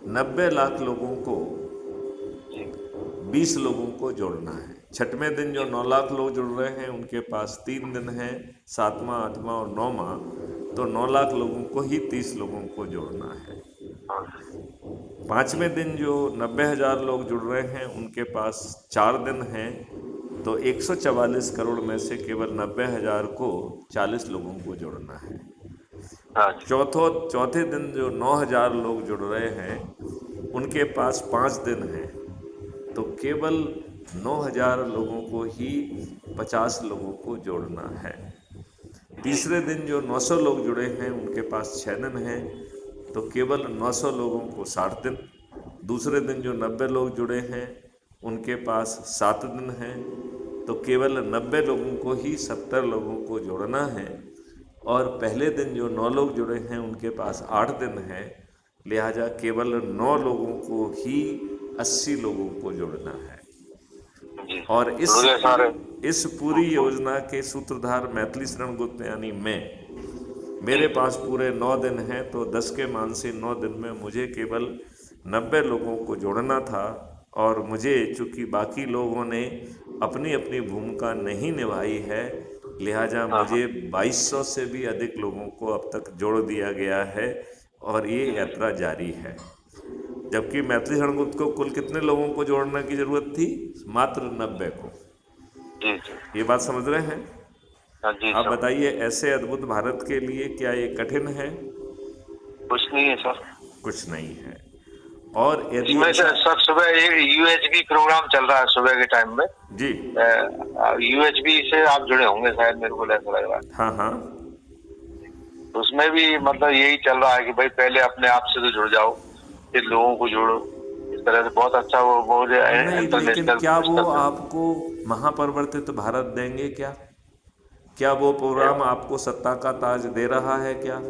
90 लाख लोगों को जी। 20 लोगों को जोड़ना है। छठवें दिन जो 9 लाख लोग जुड़ रहे हैं उनके पास 3 दिन है, सातवां, आठवां और नौवां, तो 9 लाख लोगों को ही 30 लोगों को जोड़ना है। हाँ। पाँचवें दिन जो 90,000 लोग जुड़ रहे हैं उनके पास 4 दिन हैं, तो 144 करोड़ में से केवल 90,000 को 40 लोगों को जोड़ना है। हाँ जी। चौथे दिन जो 9,000 लोग जुड़ रहे हैं उनके पास 5 दिन हैं, तो केवल 9,000 लोगों को ही 50 लोगों को जोड़ना है। जी। तीसरे दिन जो 900 लोग जुड़े हैं उनके पास 6 दिन हैं, तो केवल 900 लोगों को 60 दिन। दूसरे दिन जो 90 लोग जुड़े हैं उनके पास 7 दिन हैं, तो केवल 90 लोगों को ही 70 लोगों को जोड़ना है। और पहले दिन जो 9 लोग जुड़े हैं उनके पास 8 दिन हैं, लिहाजा केवल 9 लोगों को ही 80 लोगों को जोड़ना है। जी। और रुले सारे। इस पूरी योजना के सूत्रधार मैथिली शरण गुप्त यानी मैं, जी। मेरे पास पूरे 9 दिन हैं, तो 10 के मान से 9 दिन में मुझे केवल 90 लोगों को जोड़ना था। और मुझे चूंकि बाकी लोगों ने अपनी अपनी भूमिका नहीं निभाई है, लिहाजा हाँ हाँ। मुझे 2200 से भी अधिक लोगों को अब तक जोड़ दिया गया है और ये यात्रा जारी है। जबकि मैथिली शरण गुप्त को कुल कितने लोगों को जोड़ने की जरूरत थी? मात्र 90 को। जी जी। ये बात समझ रहे हैं? हाँ जी, आप सब बताइए, ऐसे अद्भुत भारत के लिए क्या ये कठिन है? कुछ नहीं है सर। कुछ नहीं है। और यदि इसमें से ऐसा, सर सुबह यूएचबी प्रोग्राम चल रहा है सुबह के टाइम में। जी, यूएचबी से आप जुड़े होंगे शायद, मेरे को ऐसा लग रहा है। हाँ हाँ, तो उसमें भी मतलब यही चल रहा है कि भाई पहले अपने आप से तो जुड़ जाओ, फिर लोगों को जोड़ो। इस तरह से बहुत अच्छा वो नहीं, लेकिन इंटरनेशनल क्या वो स्तर पे। आपको महापरिवर्तित भारत देंगे क्या? क्या वो प्रोग्राम आपको सत्ता का ताज दे रहा है क्या?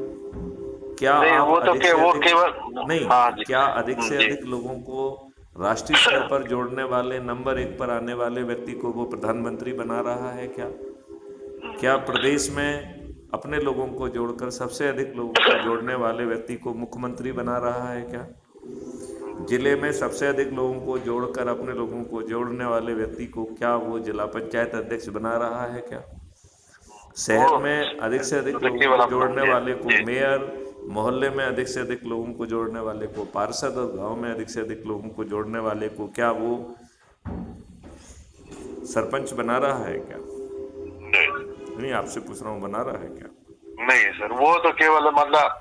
क्या नहीं, आप वो तो अधिक से वो अधिक, केवल। नहीं, हाँ जी। क्या अधिक से जी। अधिक लोगों को राष्ट्रीय स्तर पर जोड़ने वाले, नंबर 1 पर आने वाले व्यक्ति को वो प्रधानमंत्री बना रहा है क्या? क्या प्रदेश में अपने लोगों को जोड़कर सबसे अधिक लोगों को जोड़ने वाले व्यक्ति को मुख्यमंत्री बना रहा है क्या? जिले में सबसे अधिक लोगों को जोड़कर अपने लोगों को जोड़ने वाले व्यक्ति को क्या वो जिला पंचायत अध्यक्ष बना रहा है क्या? शहर में अधिक से अधिक तो लोगों केवल को अपना जोड़ने जी। वाले को जी। मेयर, मोहल्ले में अधिक से अधिक लोगों को जोड़ने वाले को पार्षद और गांव में अधिक से अधिक लोगों को जोड़ने वाले को क्या वो सरपंच बना रहा है क्या? नहीं, आपसे पूछ रहा हूँ, बना रहा है क्या? नहीं सर, वो तो केवल मतलब